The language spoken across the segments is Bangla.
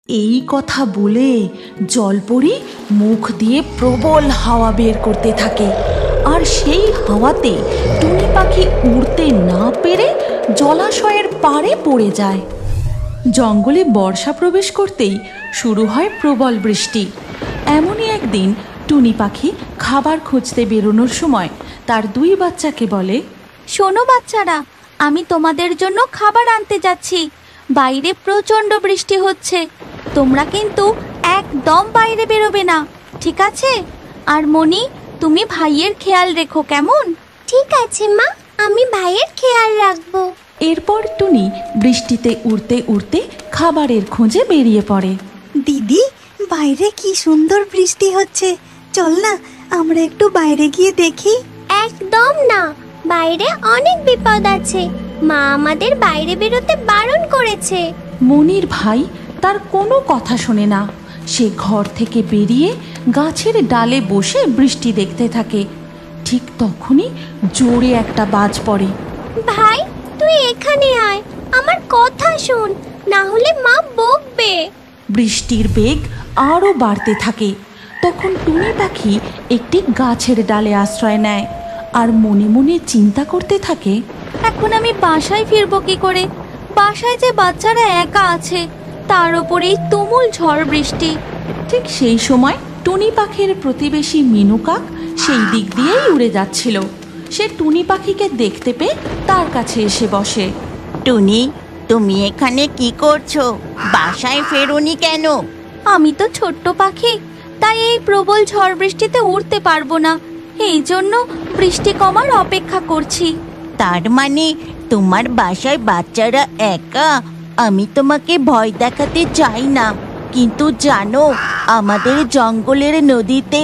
এই কথা বলে জলপরি মুখ দিয়ে প্রবল হাওয়া বের করতে থাকে, আর সেই হাওয়াতে টুনি পাখি উড়তে না পেরে জলাশয়ের পাড়ে পড়ে যায়। জঙ্গলে বর্ষা প্রবেশ করতেই শুরু হয় প্রবল বৃষ্টি। এমনই একদিন টুনি পাখি খাবার খুঁজতে বেরোনোর সময় তার দুই বাচ্চাকে বলে, শোনো বাচ্চারা, আমি তোমাদের জন্য খাবার আনতে যাচ্ছি। বাইরে প্রচণ্ড বৃষ্টি হচ্ছে, তোমরা কিন্তু একদম বাইরে বেরোবে না, ঠিক আছে? আর মনি, তুমি ভাইয়ের খেয়াল রেখো, কেমন? ঠিক আছে মা, আমি ভাইয়ের খেয়াল রাখবো। এরপর টুনি বৃষ্টিতে উড়তে উড়তে খাবারের খোঁজে বেরিয়ে পড়ে। দিদি, বাইরে কি সুন্দর বৃষ্টি হচ্ছে, চল না আমরা একটু বাইরে গিয়ে দেখি। একদম না, বাইরে অনেক বিপদ আছে, মা আমাদের বাইরে বেরোতে বারণ করেছে। মনির ভাই তার কোনো কথা শোনে না। সে ঘর থেকে বেরিয়ে গাছের ডালে বসে বৃষ্টি দেখতে থাকে। ঠিক তখনই জোরে একটা বাজ পড়ে। ভাই, তুই এখানে আয়, আমার কথা শোন, না হলে মা বকবে। বৃষ্টির বেগ আরও বাড়তে থাকে। তখন টুনি পাখি একটি গাছের ডালে আশ্রয় নেয় আর মনে মনে চিন্তা করতে থাকে, এখন আমি বাসায় ফিরবো কি করে? বাসায় যে বাচ্চারা একা আছে, তার উপরেই তুমুল ঝড় বৃষ্টি। ঠিক সেই সময় টুনি পাখির প্রতিবেশী মিনু কাক সেই দিক দিয়েই উড়ে যাচ্ছিল। সে টুনি পাখিকে দেখতে পেয়ে তার কাছে এসে বসে। টুনি, তুমি এখানে কি করছো? বাসায় ফেরোনি কেন? আমি তো ছোট্ট পাখি, তাই এই প্রবল ঝড় বৃষ্টিতে উড়তে পারবো না, এই জন্য বৃষ্টি কমার অপেক্ষা করছি। তার মানে তোমার বাসায় বাচ্চারা একা? আমি তোমাকে ভয় দেখাতে চাই না, কিন্তু জানো, আমাদের জঙ্গলের নদীতে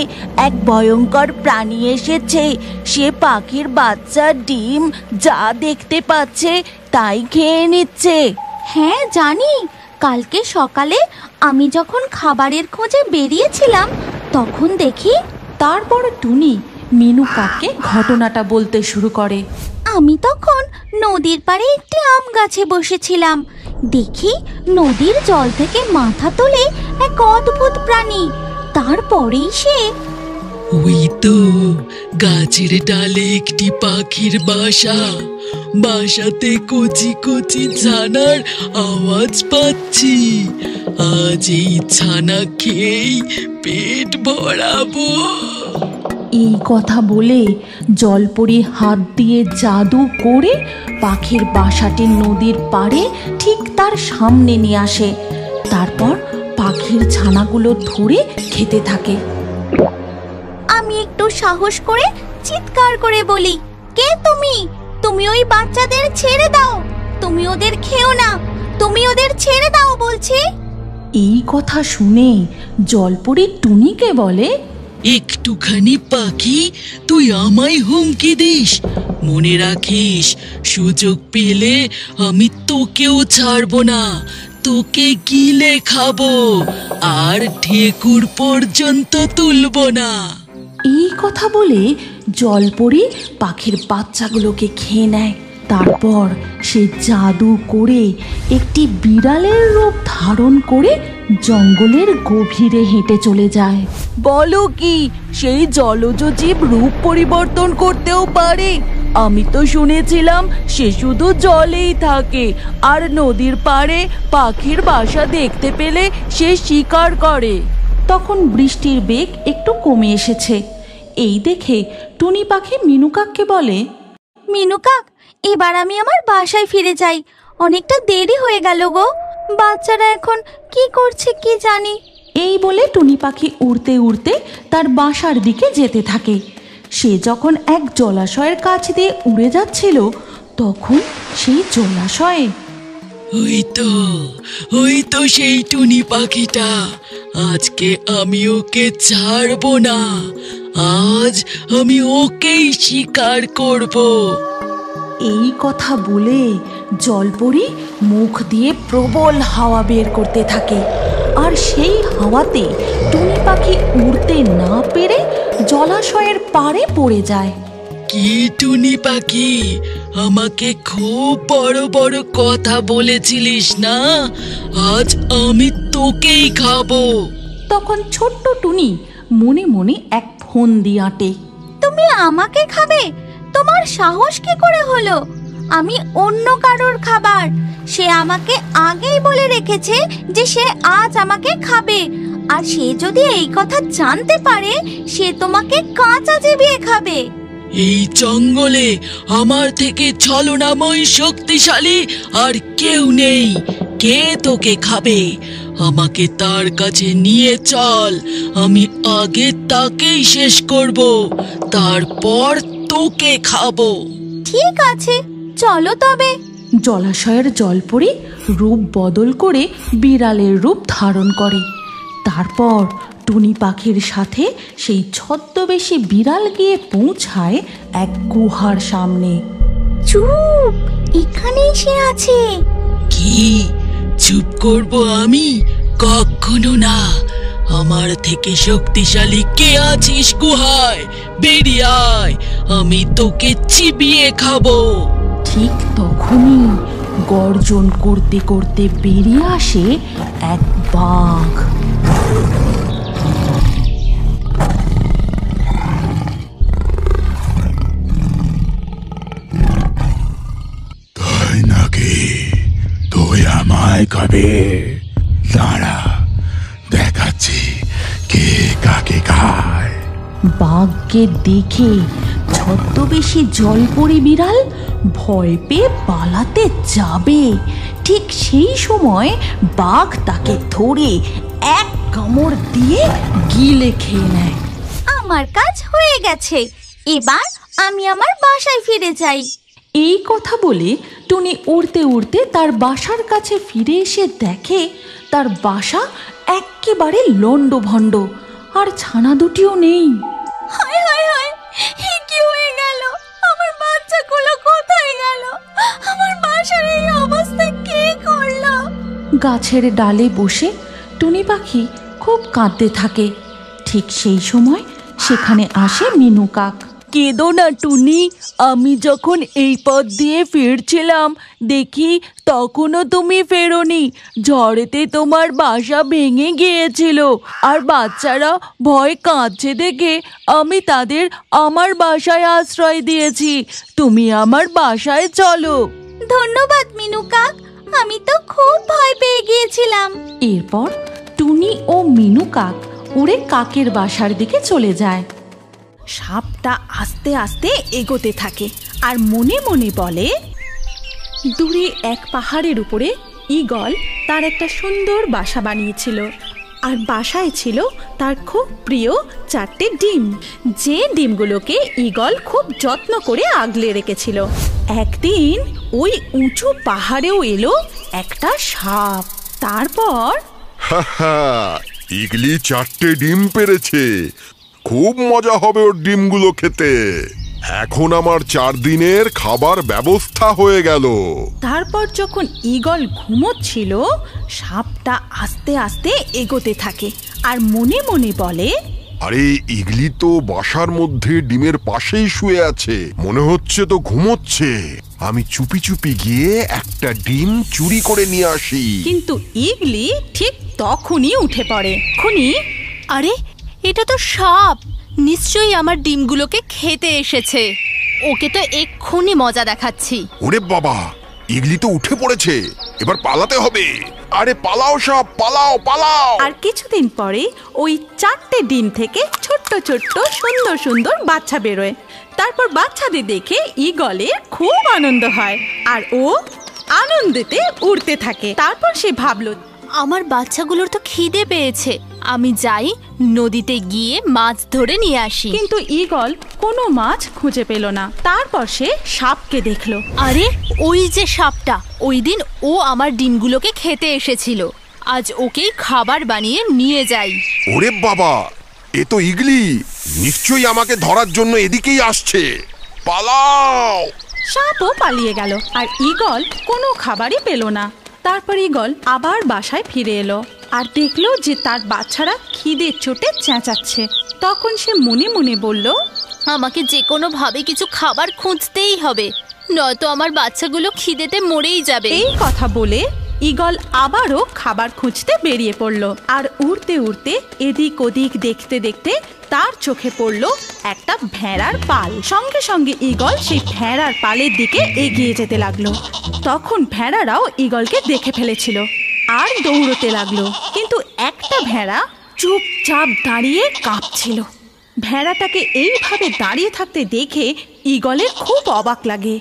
এক ভয়ঙ্কর প্রাণী এসেছে। সে পাখির বাচ্চার ডিম যা দেখতে পাচ্ছে তাই খেয়ে নিচ্ছে। হ্যাঁ জানি, কালকে সকালে আমি যখন খাবারের খোঁজে বেরিয়েছিলাম তখন দেখি। তারপর টুনি মিনু কাককে ঘটনাটা বলতে শুরু করে। আমি তখন নদীর পাড়ে একটি আম গাছে বসেছিলাম, দেখি নদীর জল থেকে মাথা তোলে এক অদ্ভুত প্রাণী। তারপরেই সে, ওই তো গাছের ডালে একটি পাখির বাসা, বাসাতে কচি কচি ছানার আওয়াজ পাচ্ছি। আজ এই ছানা খেয়েই পেট ভরাবো। এই কথা বলে জলপরি হাত দিয়ে জাদু করে পাখির বাসাটি নদীর পাড়ে ঠিক তার সামনে নিয়ে আসে। তারপর পাখির ছানাগুলো ধরে খেতে থাকে। আমি একটু সাহস করে চিৎকার করে বলি, কে তুমি? তুমি ওই বাচ্চাদের ছেড়ে দাও, তুমি ওদের খেও না, তুমি ওদের ছেড়ে দাও বলছি। এই কথা শুনে জলপরি টুনিকে বলে, একটুখানি পাখি, তুই আমায় হুমকি দিস? মনে রাখিস, সুযোগ পেলে আমি তোকেও ছাড়বো না, তোকে গিলে খাবো আর ঠেকুর পর্যন্ত তুলবো না। এই কথা বলে জলপরি পাখির বাচ্চাগুলোকে খেয়ে নেয়। তারপর সে জাদু করে একটি বিড়ালের রূপ ধারণ করে জঙ্গলের গভীরে হেঁটে চলে যায়। বলো কি, সেই জলজ জীব রূপ পরিবর্তন করতেও পারে? আমি তো শুনেছিলাম সে শুধু জলেই থাকে, আর নদীর পাড়ে পাখির বাসা দেখতে পেলে সে শিকার করে। তখন বৃষ্টির বেগ একটু কমে এসেছে। এই দেখে টুনি পাখি মিনু কাককে বলে, মিনু কাক, এবার আমি আমার বাসায় ফিরে যাই, অনেকটা দেরি হয়ে গেল গো। বাচ্চারা এখন কি করছে কি জানি। এই বলে টুনি পাখি উড়তে উড়তে তার বাসার দিকে যেতে থাকে। সে যখন এক জলাশয়ের কাছ দিয়ে উড়ে যাচ্ছিল, তখন সেই জলাশয়ে, ওই তো সেই টুনি পাখিটা। আজকে আমি ওকে ছাড়বো না, আজ আমি ওকেই শিকার করব। এই কথা বলে জলপরি মুখ দিয়ে প্রবল হাওয়া বের করতে থাকে, আর সেই হাওয়াতে টুনি পাখি উড়তে না পেরে জলাশয়ের পাড়ে পড়ে যায়। কি টুনি পাখি, আমাকে খুব বড় বড় কথা বলেছিলিস না, আজ আমি তোকেই খাবো। তখন ছোট্ট টুনি মনে মনে এক ফন্দি আঁটে। তুমি আমাকে খাবে? তোমার সাহস কি করে হলো? আমি অন্য কারোর খাবার। সে আমাকে আগেই বলে রেখেছে যে সে আজ আমাকে খাবে, আর সে যদি এই কথা জানতে পারে সে তোমাকে কাঁচা চিবিয়ে খাবে। এই জঙ্গলে আমার থেকে ছলনাময় শক্তিশালী আর কেউ নেই। কে তোকে খাবে? আমাকে তার কাছে নিয়ে চল, আমি আগে তাকেই শেষ করব, তারপর তোকে খাবো। ঠিক আছে, চলো তবে। জলাশয়ের জলপরি রূপ বদল করে বিড়ালের রূপ ধারণ করে। তারপর টুনি পাখির সাথে সেই ছদ্মবেশী বিড়াল গিয়ে পৌঁছায় এক গুহার সামনে। চুপ, এখানেই সে আছে। কি চুপ করব আমি? কখনো না। আমার থেকে শক্তিশালী কে আছিস গুহায়? বেরিয়ে আয়, আমি তোকে চিবিয়ে খাবো। ঠিক তখনই গর্জন করতে করতে বেরিয়ে আসে এক বাঘ। তাই নাকি? তুই আমায় খাবে? দাঁড়া, দেখাচ্ছি কে কাকে খায়। বাঘকে দেখে ছদ্মবেশী জলপরি বিড়াল ভয় পেয়ে পালাতে যাবে। ঠিক সেই সময় বাঘ তাকে ধরে এক কামড় দিয়ে গিলে খেয়ে নেয়। আমার কাজ হয়ে গেছে, এবার আমি আমার বাসায় ফিরে যাই। এই কথা বলে টুনি উড়তে উড়তে তার বাসার কাছে ফিরে এসে দেখে তার বাসা একেবারে লণ্ডভণ্ড, আর ছানা দুটিও নেই। হায় হায় হায়, কি হয়ে গেল? আমার বাচ্চাগুলো কোথায় গেল? আমার বাসার এই অবস্থা কে করলো? গাছের ডালে বসে টুনি পাখি খুব কাঁদতে থাকে। ঠিক সেই সময় সেখানে আসে মিনু কাক। কেঁদো না টুনি, আমি যখন এই পথ দিয়ে ফিরছিলাম দেখি তখনও তুমি ফেরোনি। ঝড়েতে তোমার বাসা ভেঙে গিয়েছিল, আর বাচ্চারা ভয় কাঁদছে দেখে আমি তাদের আমার বাসায় আশ্রয় দিয়েছি। তুমি আমার বাসায় চলো। ধন্যবাদ মিনু কাক, আমি তো খুব ভয় পেয়ে গিয়েছিলাম। এরপর টুনি ও মিনু কাক উড়ে কাকের বাসার দিকে চলে যায়। সাপটা আস্তে আস্তে এগোতে থাকে আর মনে মনে বলে, দূরে এক পাহাড়ের উপরে ঈগল তার একটা সুন্দর বাসা বানিয়েছিল, আর বাসায় ছিল তার খুব প্রিয় 4টে ডিম, যে ডিমগুলোকে ঈগল খুব যত্ন করে আগলে রেখেছিল। একদিন ওই উঁচু পাহাড়েও এলো একটা সাপ। তারপর ইগলি 4টে ডিম পেড়েছে, খুব মজা হবে ওর ডিমগুলো খেতে। এখন আমার 4 দিনের খাবার ব্যবস্থা হয়ে গেল। তারপর যখন ঈগল ঘুমোচ্ছিল, সাপটা আস্তে আস্তে এগোতে থাকে আর মনে মনে বলে, আরে ইগলি তো বাসার মধ্যে ডিমের পাশেই শুয়ে আছে, মনে হচ্ছে তো ঘুমোচ্ছে। আমি চুপি চুপি গিয়ে একটা ডিম চুরি করে নিয়ে আসি। কিন্তু ঈগলি ঠিক তখনই উঠে পড়ে। খুনি, আরে এটা তো সাপ, নিশ্চয়ই আমার ডিমগুলোকে খেতে এসেছে। ওকে তো এক্ষুনি মজা দেখাচ্ছি। ওরে বাবা, ইগলি তো উঠে পড়েছে, এবার পালাতে হবে। আরে পালাও সাপ, পালাও পালাও। আর কিছুদিন পরে ওই 4টে ডিম থেকে ছোট্ট ছোট্ট সুন্দর সুন্দর বাচ্চা বেরোয়। তারপর বাচ্চাদের দেখে ঈগলের খুব আনন্দ হয় আর ও আনন্দেতে উড়তে থাকে। তারপর সে ভাবলো, আমার বাচ্চাগুলোর তো খিদে পেয়েছে, আমি যাই নদীতে গিয়ে মাছ ধরে নিয়ে আসি। কিন্তু ঈগল কোনো মাছ খুঁজে পেল না। তারপর সে সাপকে দেখলো। আরে ওই যে সাপটা, ওই দিন ও আমার ডিমগুলোকে খেতে এসেছিল, আজ ওকেই খাবার বানিয়ে নিয়ে যাই। ওরে বাবা, এ তো ইগলি, নিশ্চয়ই আমাকে ধরার জন্য এদিকেই আসছে। পালাও। সাপও পালিয়ে গেল আর ঈগল কোনো খাবারই পেল না। তারপর ঈগল আবার বাসায় ফিরে এলো আর দেখলো যে তার বাচ্চারা খিদের চোটে চেঁচাচ্ছে। তখন সে মনে মনে বলল, আমাকে যে কোনো ভাবে কিছু খাবার খুঁজতেই হবে, নয়তো আমার বাচ্চাগুলো খিদেতে মরেই যাবে। এই কথা বলে ঈগল আবারও খাবার খুঁজতে বেরিয়ে পড়ল। আর উড়তে উড়তে এদিক ওদিক দেখতে দেখতে তার চোখে পড়ল একটা ভেড়ার পাল। সঙ্গে সঙ্গে ঈগল সেই ভেড়ার পালের দিকে এগিয়ে যেতে লাগলো। তখন ভেড়ারাও ঈগলকে দেখে ফেলেছিল আর দৌড়তে লাগলো, কিন্তু একটা ভেড়া চুপচাপ দাঁড়িয়ে কাঁপছিল। ভেড়াটাকে এইভাবে দাঁড়িয়ে থাকতে দেখে ঈগলের খুব অবাক লাগে।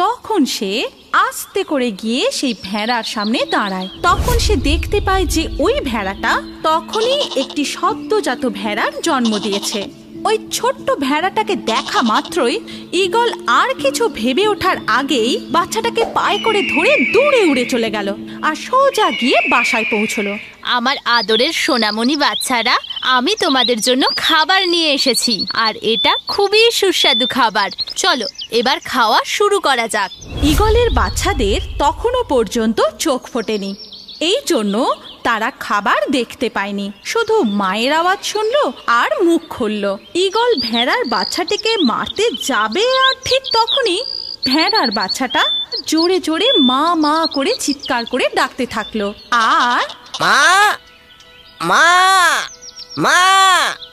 তখন সে আস্তে করে গিয়ে সেই ভেড়ার সামনে দাঁড়ায়। তখন সে দেখতে পায় যে ওই ভেড়াটা তখনই একটি সদ্যজাত ভেড়ার জন্ম দিয়েছে। ওই ছোট্ট ভেড়াটাকে দেখা মাত্রই ঈগল আর কিছু ভেবে ওঠার আগেই বাচ্চাটাকে পায়ে করে ধরে দূরে উড়ে চলে গেল আর সোজা গিয়ে বাসায় পৌঁছলো। আমার আদরের সোনামণি বাচ্চারা, আমি তোমাদের জন্য খাবার নিয়ে এসেছি, আর এটা খুবই সুস্বাদু খাবার। চলো এবার খাওয়া শুরু করা যাক। ঈগলের বাচ্চাদের তখনও পর্যন্ত চোখ ফোটেনি, এই জন্য তারা খাবার দেখতে পায়নি, শুধু মায়ের আওয়াজ শুনলো আর মুখ খুললো। ঈগল ভেড়ার বাচ্চাটিকে মারতে যাবে আর ঠিক তখনই ভেড়ার বাচ্চাটা জোরে জোরে মা মা করে চিৎকার করে ডাকতে থাকলো। আর মা মা মা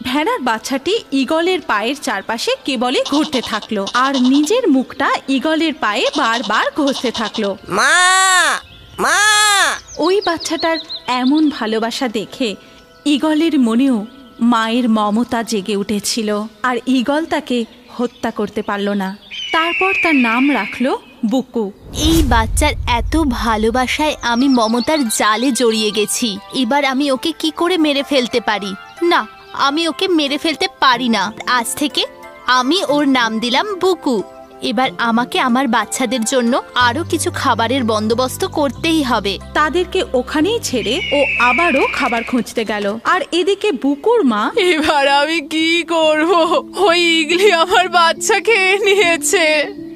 ভেড়ার বাচ্চাটি ঈগলের পায়ের চারপাশে কেবলই ঘুরতে থাকলো আর নিজের মুখটা ঈগলের পায়ে বারবার ঘষতে থাকলো। মা মা ওই বাচ্চাটার এমন ভালোবাসা দেখে ঈগলের মনেও মায়ের মমতা জেগে উঠেছিল, আর ঈগল তাকে হত্যা করতে পারল না। তারপর তার নাম রাখলো বুকু। এই বাচ্চার এত ভালোবাসায় আমি মমতার জালে জড়িয়ে গেছি। এবার আমি ওকে কি করে মেরে ফেলতে পারি? না, আমি ওকে মেরে ফেলতে পারি না। আজ থেকে আমি ওর নাম দিলাম বুকু। এবার আমাকে আমার বাচ্চাদের জন্য আরো কিছু খাবারের বন্দোবস্ত করতেই হবে। তাদেরকে ওখানেই ছেড়ে ও আবারও খাবার খুঁজতে গেল। আর এদিকে বুকুর মা, এবার আমি কি করব? ওই ইগলি আমার বাচ্চা খেয়ে নিয়েছে।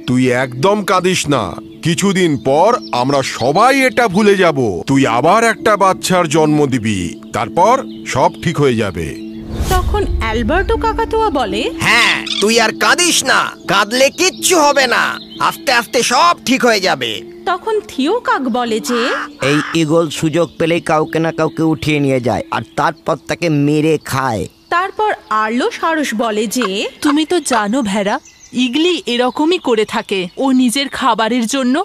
তুই একদম কাঁদিস না, কিছুদিন পর আমরা সবাই এটা ভুলে যাব। তুই আবার একটা বাচ্চার জন্ম দিবি, তারপর সব ঠিক হয়ে যাবে। তখন অ্যালবার্টো কাকাতুয়া বলে, হ্যাঁ, তুই আর কাঁদিস না, কাঁদলে কিচ্ছু হবে না, আস্তে আস্তে সব ঠিক হয়ে যাবে। তখন থিও কাক বলে যে, এই ঈগল সুযোগ পেলেই কাউকে না কাউকে উঠিয়ে নিয়ে যায় আর তারপর তাকে মেরে খায়। তারপর আর্লো সারস বলে যে, তুমি তো জানো ভেড়া, ইগলি এরকমই করে থাকে। ও নিজের খাবারের জন্য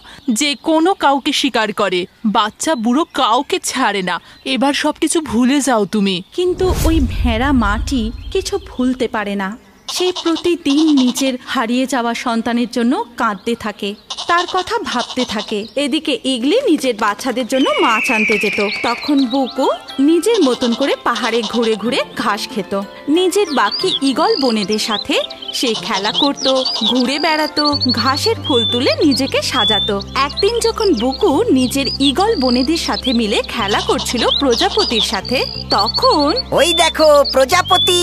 যে কোনো কাউকে শিকার করে, বাচ্চা বুড়ো কাউকে ছাড়ে না। এবার সবকিছু ভুলে যাও তুমি। কিন্তু ওই ভেড়া মাটি কিছু ভুলতে পারে না। সে প্রতিদিন নিজের হারিয়ে যাওয়া সন্তানের জন্য কাঁদতে থাকে, তার কথা ভাবতে থাকে। এদিকে ইগলি নিজের বাচ্চাদের জন্য মাছ আনতে যেত। তখন বুকু নিজের মতন করে পাহাড়ে ঘুরে ঘুরে ঘাস খেত। নিজের বাকি ঈগল বোনেদের সাথে সে খেলা করত, ঘুরে বেড়াতো, ঘাসের ফুল তুলে নিজেকে সাজাতো। একদিন যখন বুকু নিজের ঈগল বোনেদের সাথে মিলে খেলা করছিল প্রজাপতির সাথে, তখন ওই দেখো প্রজাপতি,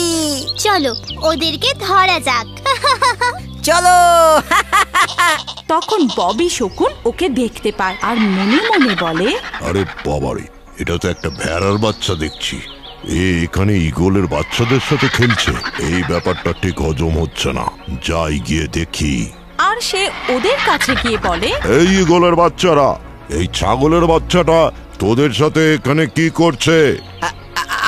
চলো ওদেরকে ধরা যাক। চলো। তখন ববি শকুন ওকে দেখতে পায় আর মনে মনে বলে, আরে বাবারে, এটা তো একটা ভেড়ার বাচ্চা দেখছি। এখানে ঈগলের বাচ্চাদের সাথে খেলছে। এই ব্যাপারটা ঠিক হজম হচ্ছে না, যাই গিয়ে দেখি। আর সে ওদের কাছে গিয়ে বলে, এই ঈগলের বাচ্চারা, এই ছাগলের বাচ্চাটা তোদের সাথে এখানে কি করছে?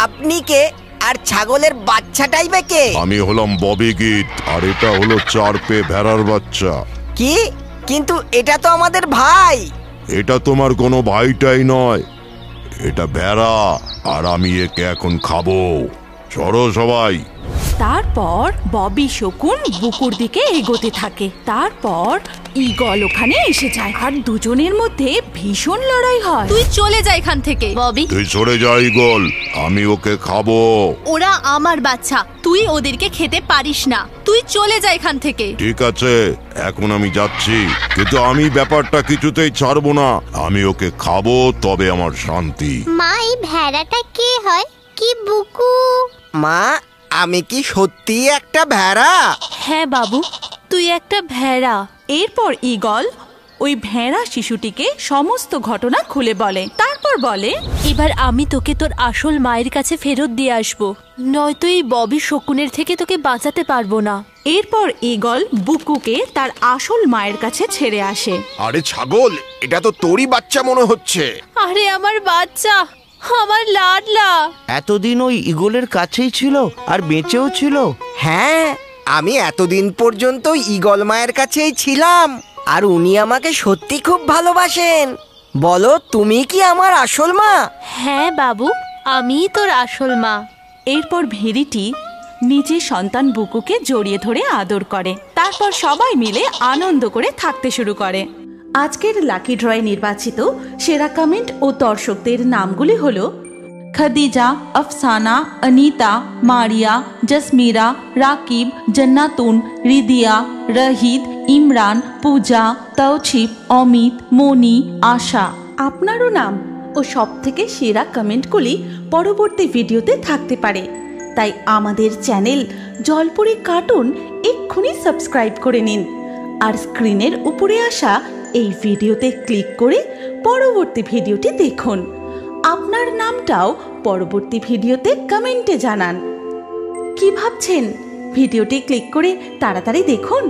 আপনি কে? আর ছাগলের বাচ্চাটাই বা কে? আমি হলাম ববি গিট, আর এটা হলো চার পে ভেড়ার বাচ্চা। কি? কিন্তু এটা তো আমাদের ভাই। এটা তোমার কোনো ভাইটাই নয়, এটা ভেড়া, আর আমি একে এখন খাবো। চলো সবাই। তারপর ববি শকুন বুকুর দিকে এগোতে থাকে। তারপর ঈগল ওখানে এসে যায় আর দুজনের মধ্যে ভীষণ লড়াই হয়। তুই চলে যা এখান থেকে ববি। তুই সরে যা ঈগল, আমি ওকে খাবো। ওরা আমার বাচ্চা, তুই ওদেরকে খেতে পারিস না। তুই চলে যা এখান থেকে। ঠিক আছে, এখন আমি যাচ্ছি, কিন্তু আমি ব্যাপারটা কিছুতেই ছাড়বো না। আমি ওকে খাবো, তবে আমার শান্তি। মা, এই ভেড়াটা কে হয়? কি বুকু? মা, আমি কি সত্যি একটা ভেড়া? হ্যাঁ বাবু, তুই একটা ভেড়া। এরপর ঈগল ওই ভেড়া শিশুটিকে সমস্ত ঘটনা খুলে বলে। তারপর বলে, এবার আমি তোকে তোর আসল মায়ের কাছে ফেরত দিয়ে আসবো, নয়তো এই ববি শকুনের থেকে তোকে বাঁচাতে পারবো না। এরপর ঈগল বুকুকে তার আসল মায়ের কাছে ছেড়ে আসে। আরে ছাগল, এটা তো তোরই বাচ্চা মনে হচ্ছে। আরে আমার বাচ্চা, আমার লাডলা। এতদিন ওই ঈগলের কাছেই ছিল আর বেঁচেও ছিল। হ্যাঁ, আমি এতদিন পর্যন্ত ঈগল মায়ের কাছেই ছিলাম, আর উনি আমাকে সত্যি খুব ভালোবাসেন। বলো, তুমি কি আমার আসল মা? হ্যাঁ বাবু, আমিই তোর আসল মা। এরপর ভেড়িটি নিজের সন্তান বুকুকে জড়িয়ে ধরে আদর করে। তারপর সবাই মিলে আনন্দ করে থাকতে শুরু করে। আজকের লাকি ড্রয়ে নির্বাচিত সেরা কমেন্ট ও দর্শকদের নামগুলি হল খাদিজা, আফসানা, অনিতা, মারিয়া, জসমিরা, রাকিব, জান্নাতুন, রিদিয়া, রহিদ, ইমরান, পূজা, তৌছিপ, অমিত, মনি, আশা। আপনারও নাম ও সবথেকে সেরা কমেন্টগুলি পরবর্তী ভিডিওতে থাকতে পারে, তাই আমাদের চ্যানেল জলপরি কার্টুন এক্ষুনি সাবস্ক্রাইব করে নিন আর স্ক্রিনের উপরে আসা এই ভিডিওতে ক্লিক করে পরবর্তী ভিডিওটি দেখুন। আপনার নামটাও পরবর্তী ভিডিওতে কমেন্টে জানান। কি ভাবছেন? ভিডিওটি ক্লিক করে তাড়াতাড়ি দেখুন।